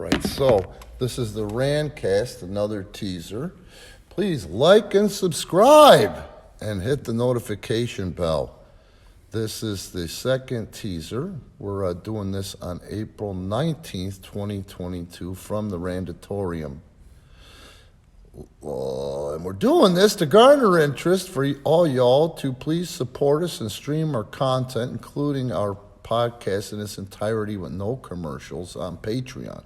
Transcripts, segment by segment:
right, so this is the Randcast, another teaser. Please like and subscribe and hit the notification bell. This is the second teaser. We're doing this on April 19th, 2022 from the Randatorium. And we're doing this to garner interest for all y'all to please support us and stream our content, including our podcast in its entirety with no commercials on Patreon.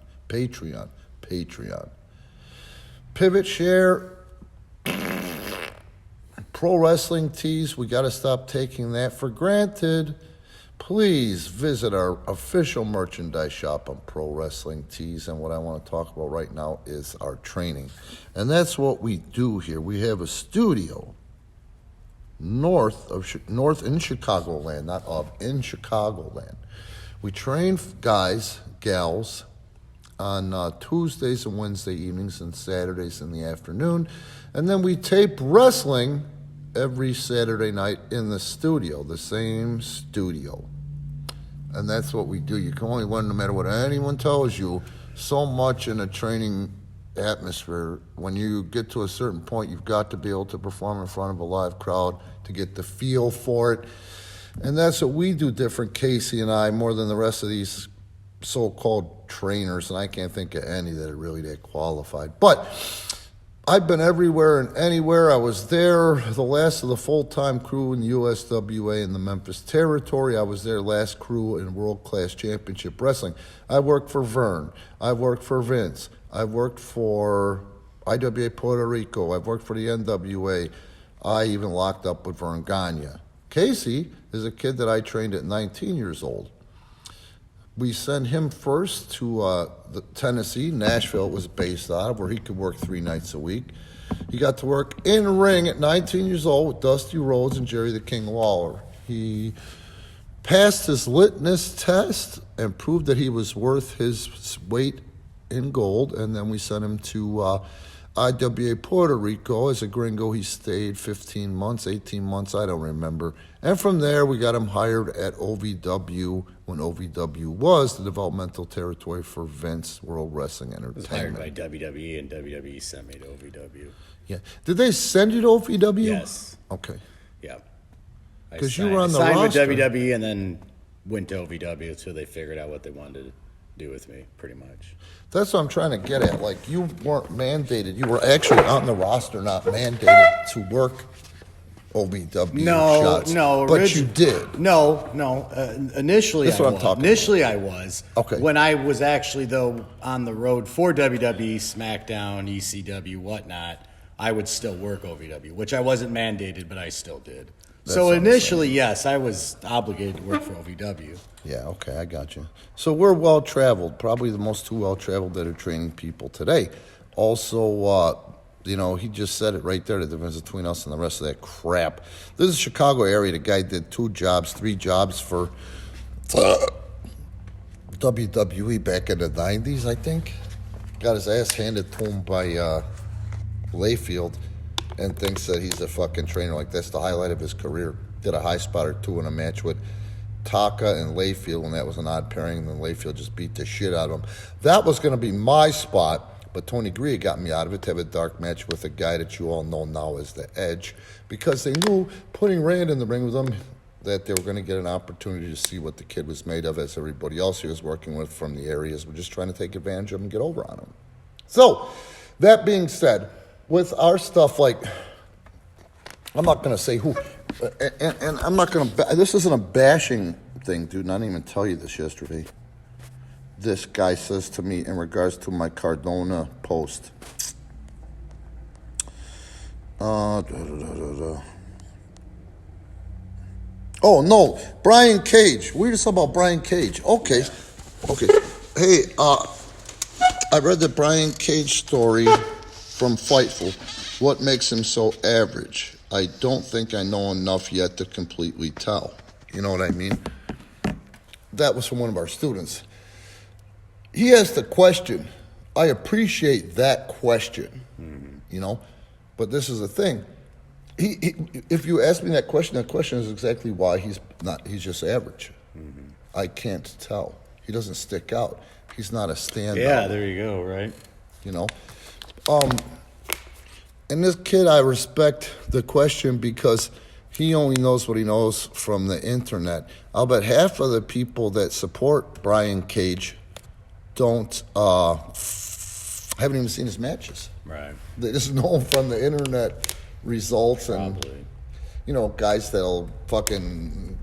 Pivotshare, pro wrestling tees, we got to stop taking that for granted. Please visit our official merchandise shop on Pro Wrestling Tees, and what I want to talk about right now is our training. And that's what we do here. We have a studio north in Chicagoland, in Chicagoland. We train guys, gals, on Tuesdays and Wednesday evenings and Saturdays in the afternoon, and then we tape wrestling every Saturday night in the studio, the same studio. And that's what we do. You can only learn, no matter what anyone tells you, so much in a training atmosphere. When you get to a certain point, you've got to be able to perform in front of a live crowd to get the feel for it. And that's what we do different, Casey and I, more than the rest of these so-called trainers, and I can't think of any that are really that qualified. But I've been everywhere and anywhere. I was there, the last of the full-time crew in the USWA in the Memphis territory. I was their last crew in World Class Championship Wrestling. I worked for Vern. I worked for Vince. I worked for IWA Puerto Rico. I've worked for the NWA. I even locked up with Vern Gagne. Casey is a kid that I trained at 19 years old. We sent him first to Tennessee. Nashville it was based out of, where he could work 3 nights a week. He got to work in ring at 19 years old with Dusty Rhodes and Jerry the King Lawler. He passed his litmus test and proved that he was worth his weight in gold, and then we sent him to IWA Puerto Rico. As a gringo, he stayed 15 months, 18 months, I don't remember. And from there, we got him hired at OVW, when OVW was the developmental territory for Vince World Wrestling Entertainment. He was hired by WWE, and WWE sent me to OVW. Yeah. Did they send you to OVW? Yes. Okay. Yeah. Because you were on the roster. I signed with WWE and then went to OVW until they figured out what they wanted to do with me, pretty much. That's what I'm trying to get at. Like, you weren't mandated. You were actually on the roster, not mandated to work OVW shots. No. But you did. No. Initially, That's what I'm talking Initially, I was. Okay. When I was actually, though, on the road for WWE, SmackDown, ECW, whatnot, I would still work OVW, which I wasn't mandated, but I still did. So initially, yes, I was obligated to work for OVW. Yeah, okay, I got you. So we're well-traveled, probably the most two well-traveled that are training people today. Also, he just said it right there, the difference between us and the rest of that crap. This is Chicago area. The guy did 3 jobs for WWE back in the 90s, I think. Got his ass handed to him by Layfield, and thinks that he's a fucking trainer. Like, that's the highlight of his career. Did a high spot or 2 in a match with Taka and Layfield, and that was an odd pairing, and then Layfield just beat the shit out of him. That was going to be my spot, but Tony Grea got me out of it to have a dark match with a guy that you all know now as the Edge, because they knew putting Rand in the ring with them that they were going to get an opportunity to see what the kid was made of, as everybody else he was working with from the areas were just trying to take advantage of him and get over on him. So, that being said, with our stuff, like, I'm not going to say who, and I'm not going to, this isn't a bashing thing, dude, and I didn't even tell you this yesterday. This guy says to me in regards to my Cardona post. Oh, no, Brian Cage. We just talk about Brian Cage. Okay. Hey, I read the Brian Cage story from Fightful. What makes him so average? I don't think I know enough yet to completely tell. You know what I mean? That was from one of our students. He asked a question. I appreciate that question, but this is the thing. If you ask me that question is exactly why he's just average. I can't tell. He doesn't stick out. He's not a standout. Yeah, there you go, right? You know? And this kid, I respect the question because he only knows what he knows from the internet. I'll bet half of the people that support Brian Cage don't haven't even seen his matches. Right. They just know him from the internet results. Probably. And, you know, guys that'll fucking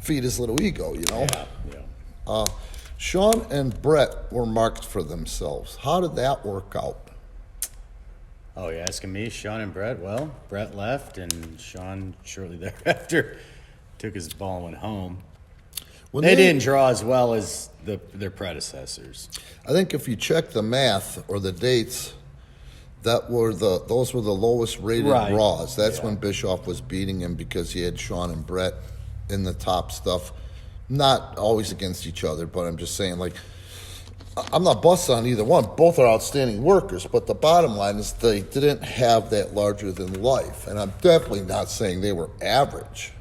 feed his little ego, you know? Yeah. Sean and Brett were marked for themselves. How did that work out? Oh, you're asking me, Sean and Brett? Well, Brett left, and Sean shortly thereafter took his ball and went home. They didn't draw as well as their predecessors. I think if you check the math or the dates, those were the lowest rated Raws. That's when Bischoff was beating him because he had Sean and Brett in the top stuff. Not always against each other, but I'm just saying, like, I'm not busting on either one. Both are outstanding workers, but the bottom line is they didn't have that larger than life. And I'm definitely not saying they were average.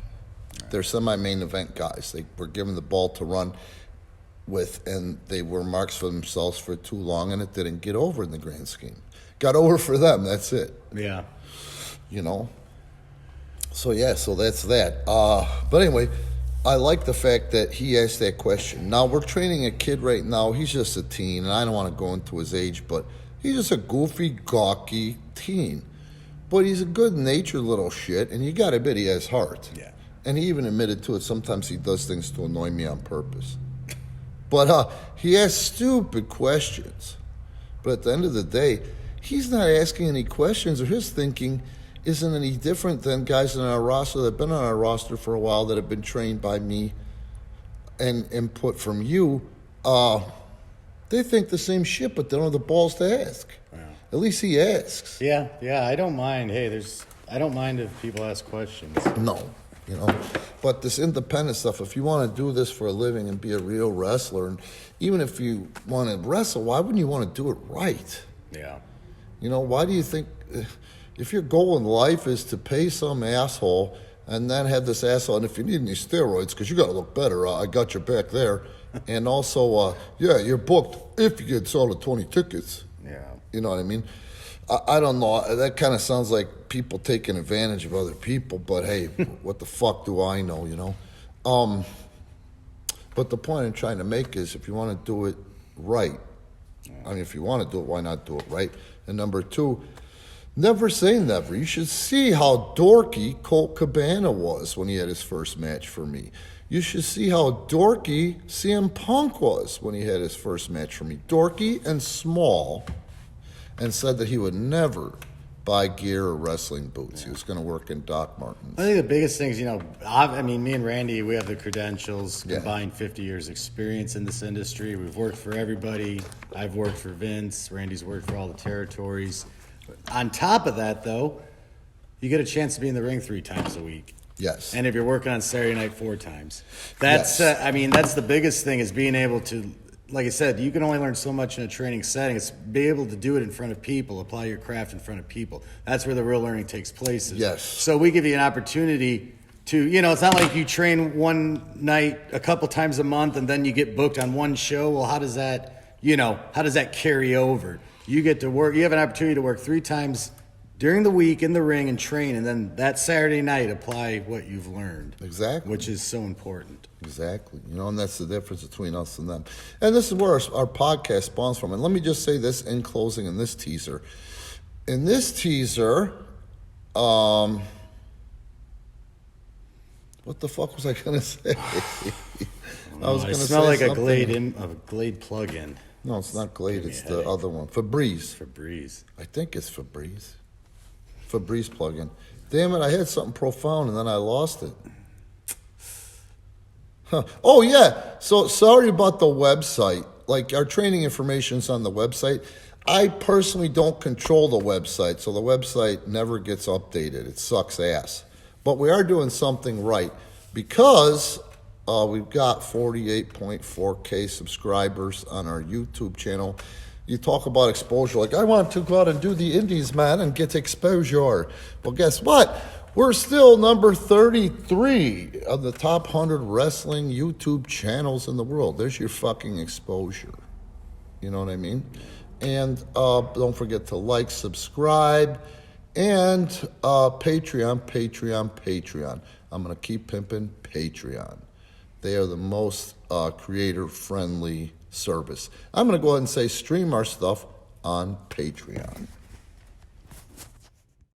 They're semi-main event guys. They were given the ball to run with, and they were marks for themselves for too long, and it didn't get over in the grand scheme. Got over for them, that's it. Yeah. You know? So, yeah, so that's that. But anyway, I like the fact that he asked that question. Now, we're training a kid right now. He's just a teen, and I don't want to go into his age, but he's just a goofy, gawky teen. But he's a good-natured little shit, and you got to admit he has heart. Yeah. And he even admitted to it. Sometimes he does things to annoy me on purpose. But he asks stupid questions. But at the end of the day, he's not asking any questions, or his thinking isn't any different than guys in our roster that have been on our roster for a while that have been trained by me and input from you. They think the same shit, but they don't have the balls to ask. Wow. At least he asks. Yeah, I don't mind. Hey, I don't mind if people ask questions. No. You know, but this independent stuff, if you want to do this for a living and be a real wrestler, and even if you want to wrestle, why wouldn't you want to do it right? Yeah. You know, why do you think, if your goal in life is to pay some asshole and then have this asshole, and if you need any steroids, because you got to look better, I got your back there, and also, you're booked if you get sold at 20 tickets. Yeah. You know what I mean? I don't know. That kind of sounds like people taking advantage of other people, but hey, what the fuck do I know, you know? But the point I'm trying to make is if you want to do it right, I mean, if you want to do it, why not do it right? And number two, never say never. You should see how dorky Colt Cabana was when he had his first match for me. You should see how dorky CM Punk was when he had his first match for me. Dorky and small. And said that he would never buy gear or wrestling boots. He was going to work in Doc Martens. I think the biggest thing is, you know, I mean, me and Randy, we have the credentials, combined 50 years experience in this industry. We've worked for everybody. I've worked for Vince. Randy's worked for all the territories. On top of that, though, you get a chance to be in the ring 3 times a week. Yes. And if you're working on Saturday night 4 times. That's, I mean, that's the biggest thing is being able to, like I said, you can only learn so much in a training setting. It's be able to do it in front of people, apply your craft in front of people. That's where the real learning takes place. Yes. So we give you an opportunity to, you know, it's not like you train one night a couple times a month and then you get booked on one show. Well, how does that, you know, how does that carry over? You get to work, you have an opportunity to work 3 times during the week in the ring and train, and then that Saturday night apply what you've learned. Exactly. Which is so important. Exactly. You know, and that's the difference between us and them. And this is where our podcast spawns from. And let me just say this in closing in this teaser. In this teaser, what the fuck was I going to say? I was going to smell like a Glade plug-in. No, it's not Glade. It's the other one. Febreze. I think it's Febreze. Febreze plug-in. Damn it, I had something profound and then I lost it. Huh. Oh, yeah. So sorry about the website. Like, our training information's on the website. I personally don't control the website, so the website never gets updated. It sucks ass. But we are doing something right because we've got 48.4K subscribers on our YouTube channel. You talk about exposure, like, I want to go out and do the indies, man, and get exposure. Well, guess what? We're still number 33 of the top 100 wrestling YouTube channels in the world. There's your fucking exposure. You know what I mean? And don't forget to like, subscribe, and Patreon. I'm going to keep pimping Patreon. They are the most creator-friendly service. I'm going to go ahead and say stream our stuff on Patreon.